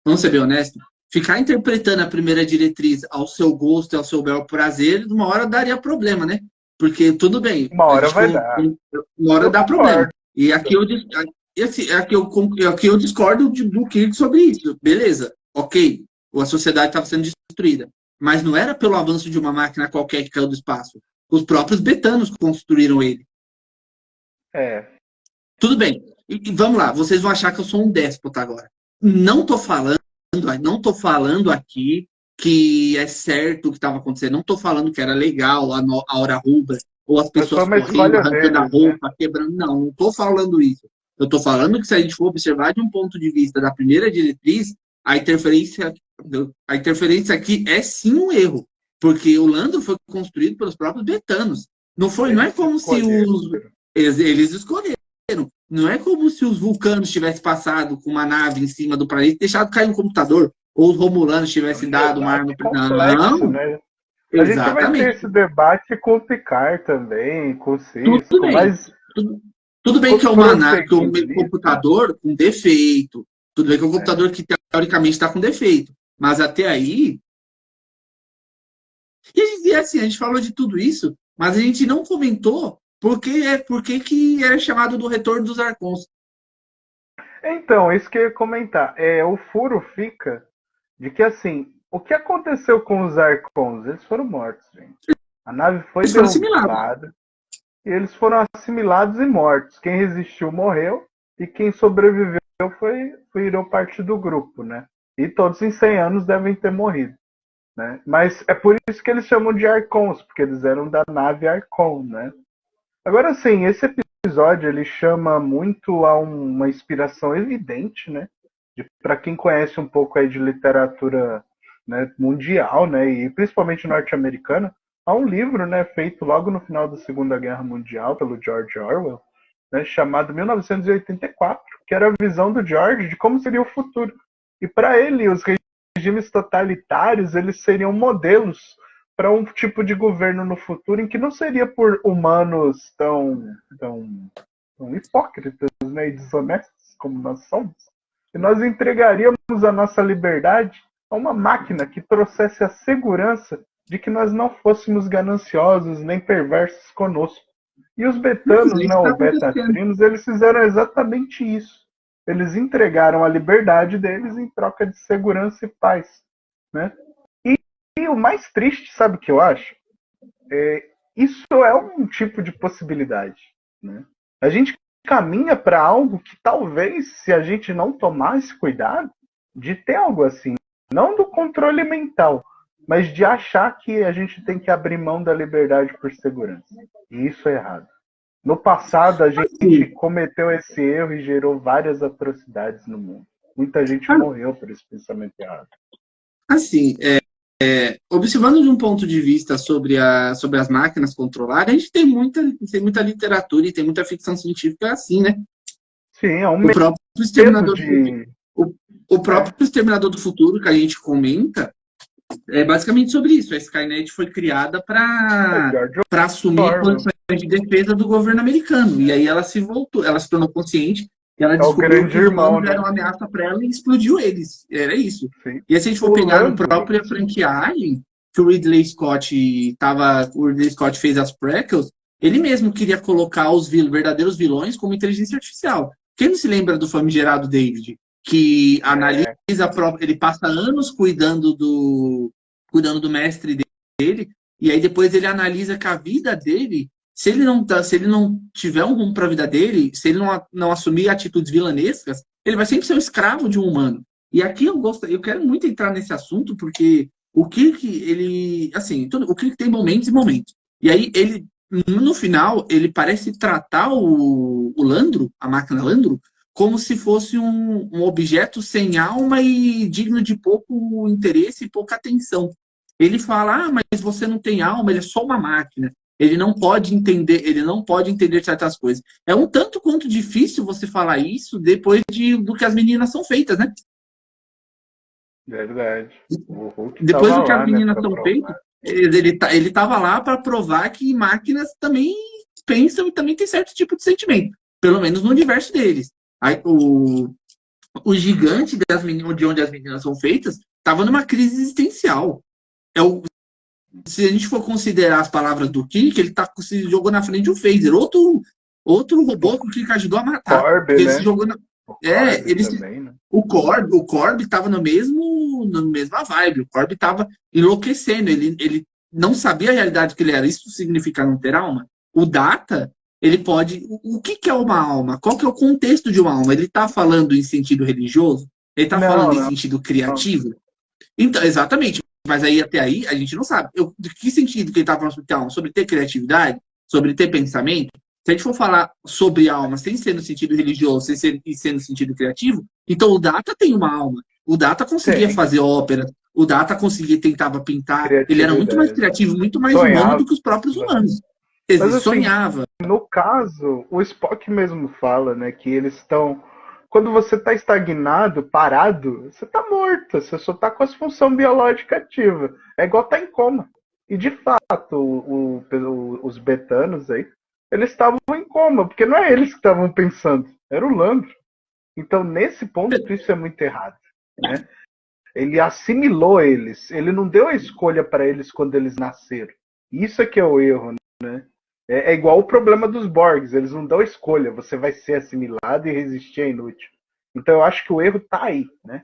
Vamos ser bem honestos? Ficar interpretando a primeira diretriz ao seu gosto e ao seu bel prazer, uma hora daria problema, né? Porque tudo bem. Uma hora vai dar. Uma hora dá problema. E aqui eu discordo do Kirk sobre isso. Beleza, ok. A sociedade estava sendo destruída. Mas não era pelo avanço de uma máquina qualquer que caiu do espaço. Os próprios betanos construíram ele. Tudo bem. E vamos lá, vocês vão achar que eu sou um déspota agora. Não tô falando aqui que é certo o que estava acontecendo. Não tô falando que era legal a hora rubra, ou as pessoas correndo, arrancando a roupa, né? Quebrando. Não tô falando isso. Eu tô falando que se a gente for observar de um ponto de vista da primeira diretriz, a interferência aqui é sim um erro. Porque o Landro foi construído pelos próprios betanos. Não é como se eles escolheram. Não é como se os vulcanos tivessem passado com uma nave em cima do planeta e deixado cair um computador. Ou os romulanos tivessem dado uma arma para... Não, né? A gente vai ter esse debate com o Picard também, com o Cisco. Tudo bem que é uma nave, que é um computador com defeito. Tudo bem que é um computador que teoricamente está com defeito. Mas até aí... E assim, a gente falou de tudo isso, mas a gente não comentou por que era chamado do retorno dos Arcons. Então, isso que eu ia comentar. O furo fica de que, assim, o que aconteceu com os Arcons? Eles foram mortos, gente. A nave foi derrubada e eles foram assimilados e mortos. Quem resistiu morreu e quem sobreviveu virou parte do grupo, né? E todos em 100 anos devem ter morrido. Né? Mas é por isso que eles chamam de Arcons, porque eles eram da nave Arcon, né? Agora, sim, esse episódio ele chama muito a uma inspiração evidente, né? Para quem conhece um pouco aí de literatura, né, mundial, né, e principalmente norte-americana, há um livro, né, feito logo no final da Segunda Guerra Mundial pelo George Orwell, né, chamado 1984, que era a visão do George de como seria o futuro. E para ele, os regimes totalitários, eles seriam modelos para um tipo de governo no futuro em que não seria por humanos tão hipócritas, né, e desonestos como nós somos. E nós entregaríamos a nossa liberdade a uma máquina que trouxesse a segurança de que nós não fôssemos gananciosos nem perversos conosco. E os betanos, não, betatrinos, eles fizeram exatamente isso. Eles entregaram a liberdade deles em troca de segurança e paz, né? E o mais triste, sabe o que eu acho? Isso é um tipo de possibilidade, né? A gente caminha para algo que talvez, se a gente não tomar esse cuidado, de ter algo assim, não do controle mental, mas de achar que a gente tem que abrir mão da liberdade por segurança. E isso é errado. No passado, a gente cometeu esse erro e gerou várias atrocidades no mundo. Muita gente morreu por esse pensamento errado. Assim, observando de um ponto de vista sobre as máquinas controladas, a gente tem muita literatura e tem muita ficção científica assim, né? Sim, é um o próprio Exterminador o próprio Exterminador do Futuro, que a gente comenta, é basicamente sobre isso. A Skynet foi criada para assumir condições de defesa do governo americano. E aí ela se tornou consciente, e ela descobriu que os humanos eram uma ameaça para ela e explodiu eles. Era isso. Sim. E se a gente for pegar a própria franquia Alien, que o Ridley Scott fez as prequels, ele mesmo queria colocar os verdadeiros vilões como inteligência artificial. Quem não se lembra do famigerado David? Que analisa ele passa anos cuidando do mestre dele, e aí depois ele analisa que a vida dele Se ele não tiver um rumo para a vida dele, se ele não assumir atitudes vilanescas, ele vai sempre ser o escravo de um humano. E aqui eu quero muito entrar nesse assunto, porque o Kirk, ele, assim, o Kirk tem momentos e momentos. E aí, ele, no final, ele parece tratar o Landro, a máquina Landro, como se fosse um objeto sem alma e digno de pouco interesse e pouca atenção. Ele fala, mas você não tem alma, ele é só uma máquina. Ele não pode entender certas coisas. É um tanto quanto difícil você falar isso depois do que as meninas são feitas, né? Verdade. O Hulk Depois tava do que as lá, né, meninas pra são feitas, provar. ele tava lá para provar que máquinas também pensam e também têm certo tipo de sentimento. Pelo menos no universo deles. Aí, o gigante de onde as meninas são feitas estava numa crise existencial. Se a gente for considerar as palavras do Kirk, ele se jogou na frente do Phaser, outro robô que o Kirk ajudou a matar. Corb, Ele né? se jogou na. O Corb Ele também, né? o Corb estava na mesma vibe. O Corb estava enlouquecendo. Ele não sabia a realidade que ele era. Isso significa não ter alma. O Data, ele pode. O que é uma alma? Qual que é o contexto de uma alma? Ele está falando em sentido religioso? Ele está falando em Não. sentido criativo? Então, exatamente. Mas aí, até aí, a gente não sabe. De que sentido que ele está falando sobre ter alma? Sobre ter criatividade? Sobre ter pensamento? Se a gente for falar sobre alma sem ser no sentido religioso e ser no sentido criativo, então o Data tem uma alma. O Data conseguia Tem. fazer ópera. O Data tentava pintar. Ele era muito mais Criatividade. criativo, muito mais humano Sonhava. do que os próprios humanos. Mas Ele assim, sonhava. no caso, o Spock mesmo fala, né, que eles estão. Quando você está estagnado, parado, você está morto, você só está com as funções biológicas ativas. É igual estar em coma. E de fato, os betanos aí, eles estavam em coma, porque não é eles que estavam pensando, era o Landro. Então, nesse ponto, isso é muito errado, né? Ele assimilou eles, ele não deu a escolha para eles quando eles nasceram. Isso é que é o erro, né? É igual o problema dos Borgs, eles não dão escolha, você vai ser assimilado e resistir é inútil. Então eu acho que o erro tá aí, né?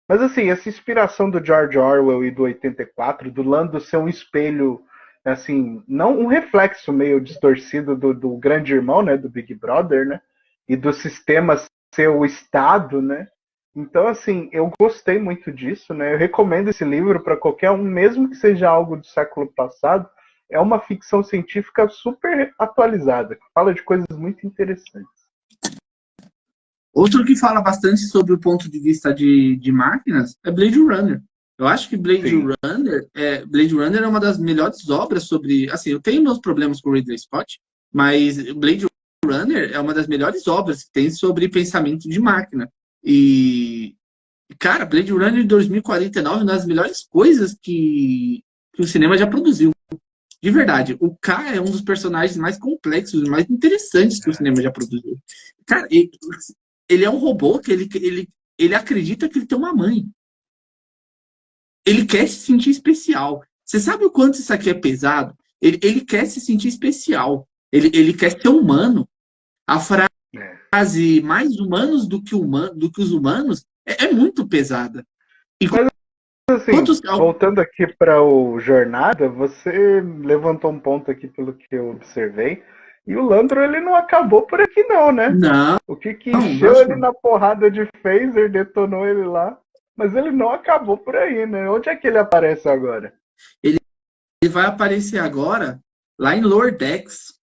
Mas assim, essa inspiração do George Orwell e do 84, do Lando ser um espelho, assim, não um reflexo meio distorcido do grande irmão, né, do Big Brother, né? E do sistema ser o Estado, né? Então, assim, eu gostei muito disso, né? Eu recomendo esse livro para qualquer um, mesmo que seja algo do século passado. É uma ficção científica super atualizada, que fala de coisas muito interessantes. Outro que fala bastante sobre o ponto de vista de máquinas é Blade Runner. Eu acho que Blade Runner é uma das melhores obras sobre. Assim, eu tenho meus problemas com o Ridley Scott, mas Blade Runner é uma das melhores obras que tem sobre pensamento de máquina. E, cara, Blade Runner 2049 é uma das melhores coisas que o cinema já produziu. De verdade, o K é um dos personagens mais complexos e mais interessantes que o cinema já produziu. Cara, ele é um robô que ele acredita que ele tem uma mãe. Ele quer se sentir especial. Você sabe o quanto isso aqui é pesado? Ele quer se sentir especial. Ele quer ser humano. A frase mais humanos do que os humanos é muito pesada. E Mas assim, voltando aqui para o Jornada, você levantou um ponto aqui pelo que eu observei. E o Landro, ele não acabou por aqui não, né? Não. O que encheu ele na porrada de phaser, detonou ele lá. Mas ele não acabou por aí, né? Onde é que ele aparece agora? Ele vai aparecer agora lá em Lower Decks.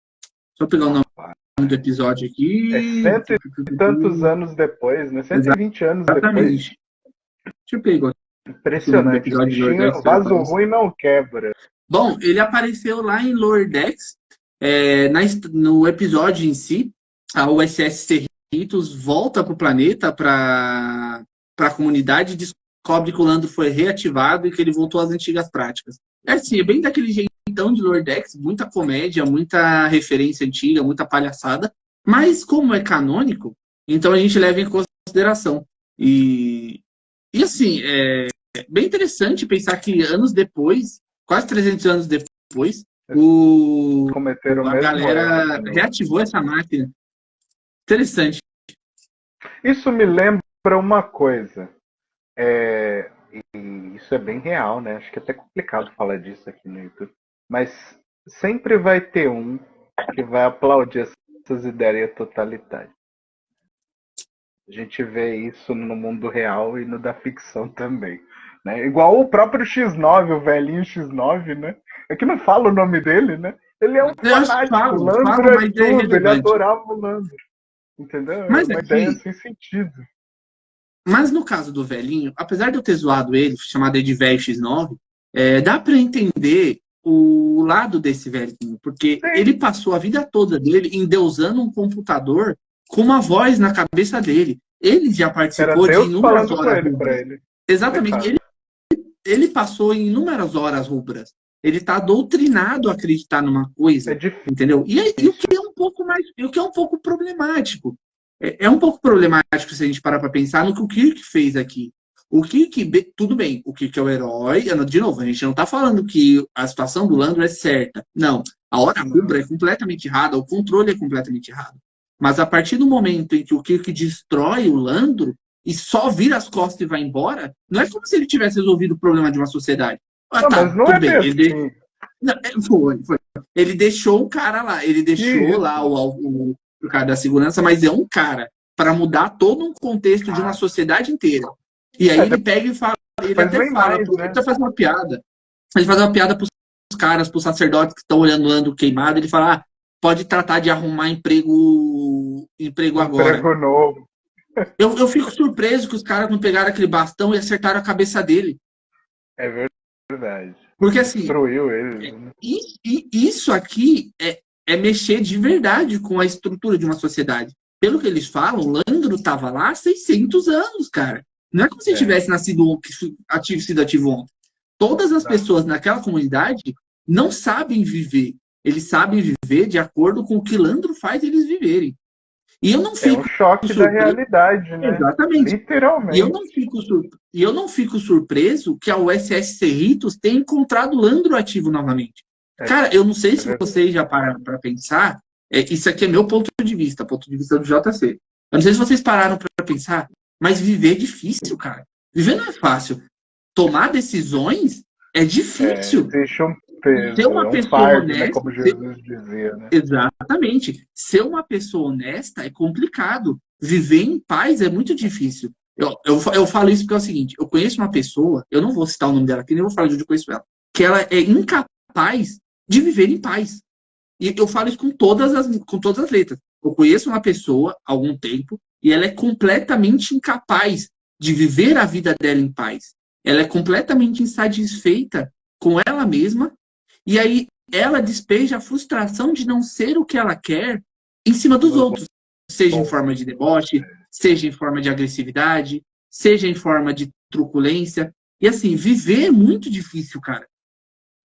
Deixa eu pegar o nome do episódio aqui. É 100 e tantos anos depois, né? 120 anos depois. Deixa eu pegar. Impressionante. O bichinho, vaso ruim não quebra. Bom, ele apareceu lá em Lower Decks. No episódio em si, a USS Cerritos volta para o planeta, para a comunidade, e descobre que o Lando foi reativado e que ele voltou às antigas práticas. É bem daquele jeitão de Lower Decks, muita comédia, muita referência antiga, muita palhaçada, mas como é canônico, então a gente leva em consideração. E assim, é bem interessante pensar que anos depois, quase 300 anos depois, a galera reativou essa máquina. Interessante. Isso me lembra uma coisa. E isso é bem real, né? Acho que é até complicado falar disso aqui no YouTube. Mas sempre vai ter um que vai aplaudir essas ideias totalitárias. A gente vê isso no mundo real e no da ficção também. Né? Igual o próprio X9, o velhinho X9, né? É que não fala o nome dele, né? Ele é um fanático, o Landro é tudo, ele adorava o Landro. Entendeu? Mas é uma ideia sem sentido. Mas no caso do velhinho, apesar de eu ter zoado ele, chamado ele de velho X9, dá pra entender o lado desse velhinho, porque ele passou a vida toda dele endeusando um computador com uma voz na cabeça dele. Ele já participou de inúmeras horas rubras. Exatamente. Ele passou em inúmeras horas rubras. Ele está doutrinado a acreditar numa coisa, entendeu? E o que é um pouco mais, o que é um pouco problemático. É um pouco problemático se a gente parar para pensar no que o Kirk fez aqui. O Kirk, tudo bem, o Kirk é o herói. De novo, a gente não está falando que a situação do Landro é certa. Não. A hora rubra é completamente errada, o controle é completamente errado. Mas a partir do momento em que o Kirk destrói o Landro e só vira as costas e vai embora, não é como se ele tivesse resolvido o problema de uma sociedade. Não, mas não é bem assim. Foi. Ele deixou o cara lá, ele deixou lá o cara da segurança, mas é um cara para mudar todo um contexto de uma sociedade inteira. E aí ele pega e fala, ele até fala, ele faz uma piada. Ele faz uma piada pros caras, pros sacerdotes que estão olhando o Landro queimado, ele fala, pode tratar de arrumar emprego agora. Emprego novo. Eu fico surpreso que os caras não pegaram aquele bastão e acertaram a cabeça dele. É verdade. Porque assim, destruiu ele. Né? Isso aqui é mexer de verdade com a estrutura de uma sociedade. Pelo que eles falam, Landro estava lá há 600 anos, cara. Não é como se ele tivesse sido ativo ontem. Todas as pessoas naquela comunidade não sabem viver. Eles sabem viver de acordo com o que Landro faz eles viverem. E eu não fico um choque da realidade, né? Exatamente. Literalmente. E eu não fico surpreso que a USS Cerritos tenha encontrado Landro ativo novamente. Cara, eu não sei se vocês já pararam para pensar. Isso aqui é meu ponto de vista do JC. Eu não sei se vocês pararam para pensar, mas viver é difícil, cara. Viver não é fácil. Tomar decisões é difícil. Deixa um peso, ser uma pessoa fardo, honesta, né, como Jesus dizia, né? Exatamente. Ser uma pessoa honesta é complicado. Viver em paz é muito difícil. Eu falo isso porque é o seguinte, eu conheço uma pessoa, eu não vou citar o nome dela aqui, nem vou falar de onde eu conheço ela, que ela é incapaz de viver em paz. E eu falo isso com todas as letras. Eu conheço uma pessoa há algum tempo e ela é completamente incapaz de viver a vida dela em paz. Ela é completamente insatisfeita com ela mesma e aí ela despeja a frustração de não ser o que ela quer em cima dos outros. Seja em forma de deboche, seja em forma de agressividade, seja em forma de truculência. E assim, viver é muito difícil, cara.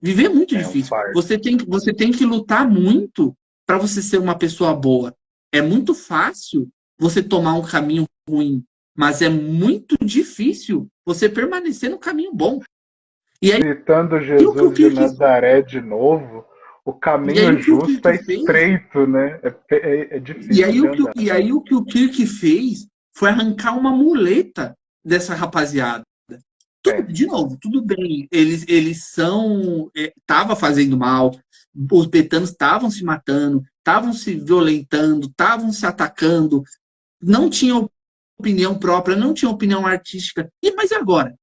Viver é muito difícil. Você tem que lutar muito para você ser uma pessoa boa. É muito fácil você tomar um caminho ruim, mas é muito difícil você permanecer no caminho bom. E aí, citando Jesus de Nazaré de novo, o caminho justo é estreito, né? É difícil. E aí o que o Kirk fez foi arrancar uma muleta dessa rapaziada. De novo, tudo bem. Eles estavam fazendo mal, os betanos estavam se matando, estavam se violentando, estavam se atacando, não tinham opinião própria, não tinham opinião artística. Mas e agora?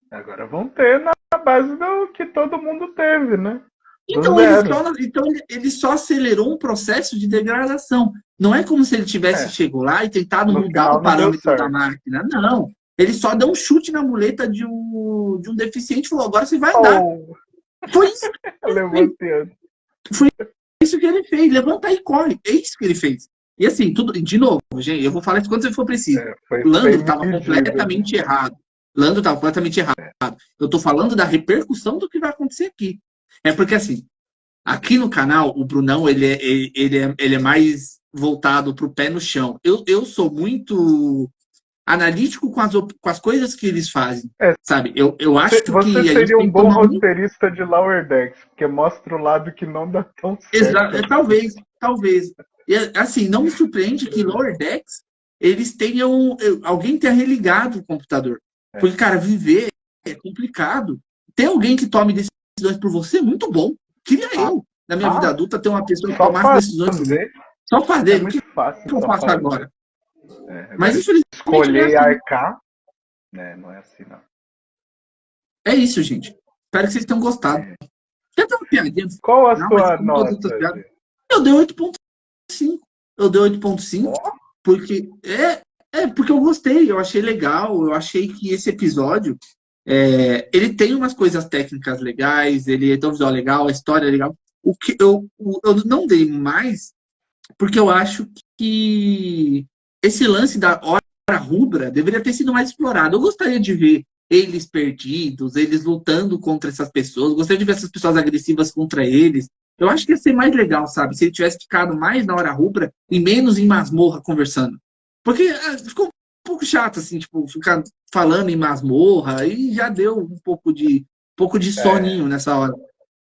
Agora vão ter na base do que todo mundo teve, né? Então ele só acelerou um processo de degradação. Não é como se ele tivesse chegado lá e tentado mudar o parâmetro da máquina. Não. Ele só deu um chute na muleta de um deficiente e falou, agora você vai andar. Foi isso que ele fez. Foi isso que ele fez. Levanta e corre. É isso que ele fez. E assim, de novo, gente, eu vou falar isso quando for preciso. O Landro estava completamente errado. Eu estou falando da repercussão do que vai acontecer aqui. É porque assim, aqui no canal, o Brunão, ele é mais voltado para o pé no chão. Eu sou muito analítico com as coisas que eles fazem, sabe? Eu acho que você seria um bom roteirista de Lower Decks, porque mostra o lado que não dá tão certo. Talvez. E, assim, não me surpreende que Lower Decks, alguém tenha religado o computador. Porque, cara, viver é complicado. Tem alguém que tome decisões por você, muito bom. Queria eu. na minha vida adulta ter uma pessoa que só tomasse decisões. fazer Só fazer. é O que muito fácil. eu só faço fazer. agora? Agora Mas infelizmente escolher e não é assim. arcar, né? Não é assim, não. É isso, gente. Espero que vocês tenham gostado. Tenta uma piadinha. Qual a Não, sua mas como todas as nota? outras piadas. Eu dei 8.5. Eu dei 8.5 porque porque eu gostei, eu achei legal, eu achei que esse episódio ele tem umas coisas técnicas legais, ele tem um visual legal, a história é legal. O que eu não dei mais porque eu acho que esse lance da hora rubra deveria ter sido mais explorado. Eu gostaria de ver eles perdidos, eles lutando contra essas pessoas, eu gostaria de ver essas pessoas agressivas contra eles. Eu acho que ia ser mais legal, sabe? Se ele tivesse ficado mais na hora rubra e menos em masmorra conversando. Porque ficou um pouco chato, assim, tipo, ficar falando em masmorra e já deu um pouco de soninho nessa hora.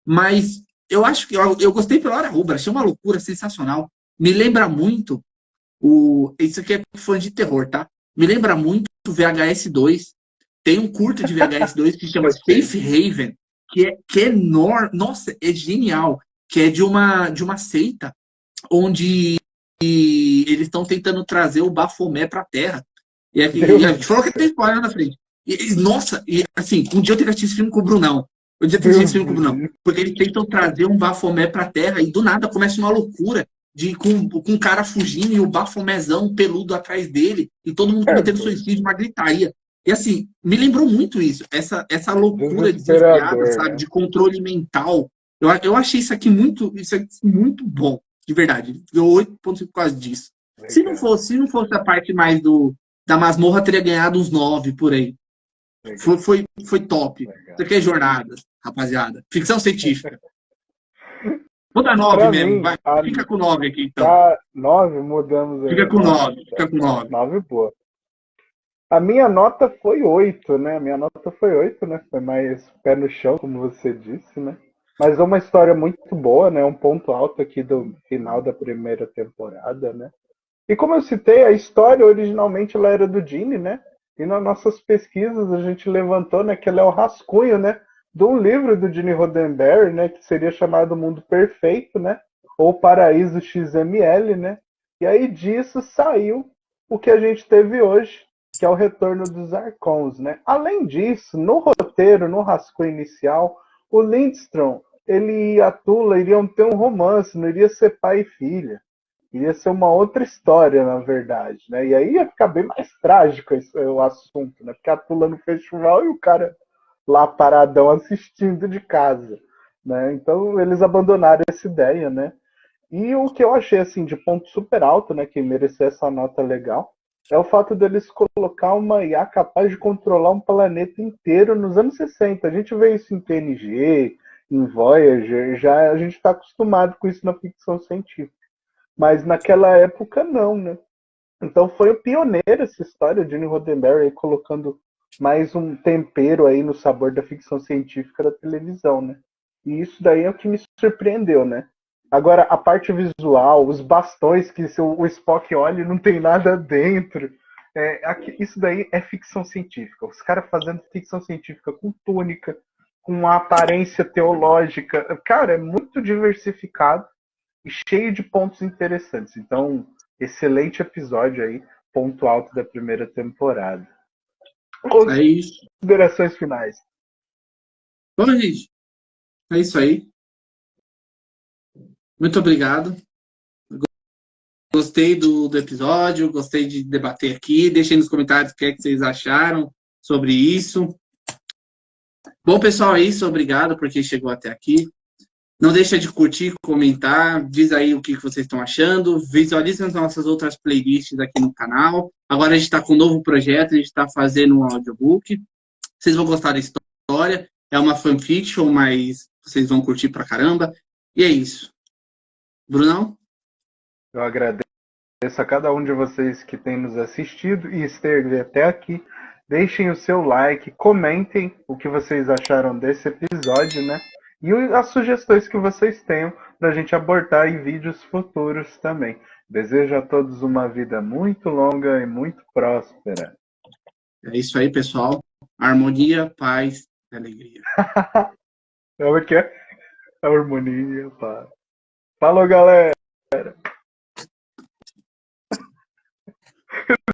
Mas eu acho que eu gostei pela hora rubra, achei uma loucura sensacional. Me lembra muito isso aqui é fã de terror, tá? Me lembra muito o VHS 2. Tem um curta de VHS 2 que se chama Safe Haven, que é enorme. Nossa, é genial. Que é de uma seita onde eles estão tentando trazer o Baphomet pra Terra. E a gente falou que tem spoiler na frente. Nossa, assim, um dia eu tenho que assistir esse filme com o Brunão. Um dia eu tenho que assistir esse filme com o Brunão. Porque eles tentam trazer um Baphomet pra Terra e do nada começa uma loucura. Com um cara fugindo e o Bafomézão peludo atrás dele e todo mundo cometendo suicídio, uma gritaria. E assim, me lembrou muito isso, essa loucura desenfreada, sabe, né? de controle mental. Eu achei isso aqui muito bom, de verdade. Deu 8.5 por causa disso. Se não fosse a parte mais da masmorra, teria ganhado uns 9 por aí. Foi top. Isso aqui é jornada, rapaziada. Ficção científica. Vou dar 9 mesmo, vai. Fica com 9 aqui, então. 9, mudamos aí. Fica com 9, fica com 9. 9, boa. A minha nota foi 8, né? A minha nota foi 8, né? Foi mais pé no chão, como você disse, né? Mas é uma história muito boa, né? Um ponto alto aqui do final da primeira temporada, né? E como eu citei, a história originalmente ela era do Gene, né? E nas nossas pesquisas a gente levantou, né, que ela é o rascunho, né, de um livro do Gene Roddenberry, né, que seria chamado Mundo Perfeito, né, ou Paraíso XML, né. E aí disso saiu o que a gente teve hoje, que é o Retorno dos Archons, né. Além disso, no roteiro, no rascunho inicial, o Lindstrom, ele e a Tula iriam ter um romance, não iria ser pai e filha. Ia ser uma outra história, na verdade, né? E aí ia ficar bem mais trágico o assunto, né? Porque a Tula no festival e o cara lá paradão assistindo de casa, né? Então eles abandonaram essa ideia, né? E o que eu achei, assim, de ponto super alto, né? Que mereceu essa nota legal, é o fato deles colocar uma IA capaz de controlar um planeta inteiro nos anos 60. A gente vê isso em TNG, em Voyager, já a gente está acostumado com isso na ficção científica. Mas naquela época não, né? Então foi o pioneiro essa história, Gene Roddenberry colocando mais um tempero aí no sabor da ficção científica da televisão, né? E isso daí é o que me surpreendeu, né? Agora, a parte visual, os bastões que o Spock olha e não tem nada dentro, isso daí é ficção científica. Os caras fazendo ficção científica com túnica, com uma aparência teológica. Cara, é muito diversificado e cheio de pontos interessantes. Então, excelente episódio aí, ponto alto da primeira temporada. É isso. Considerações finais. Bom, gente, é isso aí. Muito obrigado. Gostei do episódio, gostei de debater aqui. Deixem nos comentários o que é que vocês acharam sobre isso. Bom, pessoal, é isso. Obrigado por quem chegou até aqui. Não deixa de curtir, comentar, diz aí o que vocês estão achando, visualize as nossas outras playlists aqui no canal. Agora a gente está com um novo projeto, a gente está fazendo um audiobook. Vocês vão gostar da história, é uma fanfiction, mas vocês vão curtir pra caramba. E é isso. Brunão? Eu agradeço a cada um de vocês que tem nos assistido e esteve até aqui. Deixem o seu like, comentem o que vocês acharam desse episódio, né? E as sugestões que vocês tenham para a gente abordar em vídeos futuros também. Desejo a todos uma vida muito longa e muito próspera. É isso aí, pessoal. Harmonia, paz e alegria. É o quê? harmonia, pá. Falou, galera!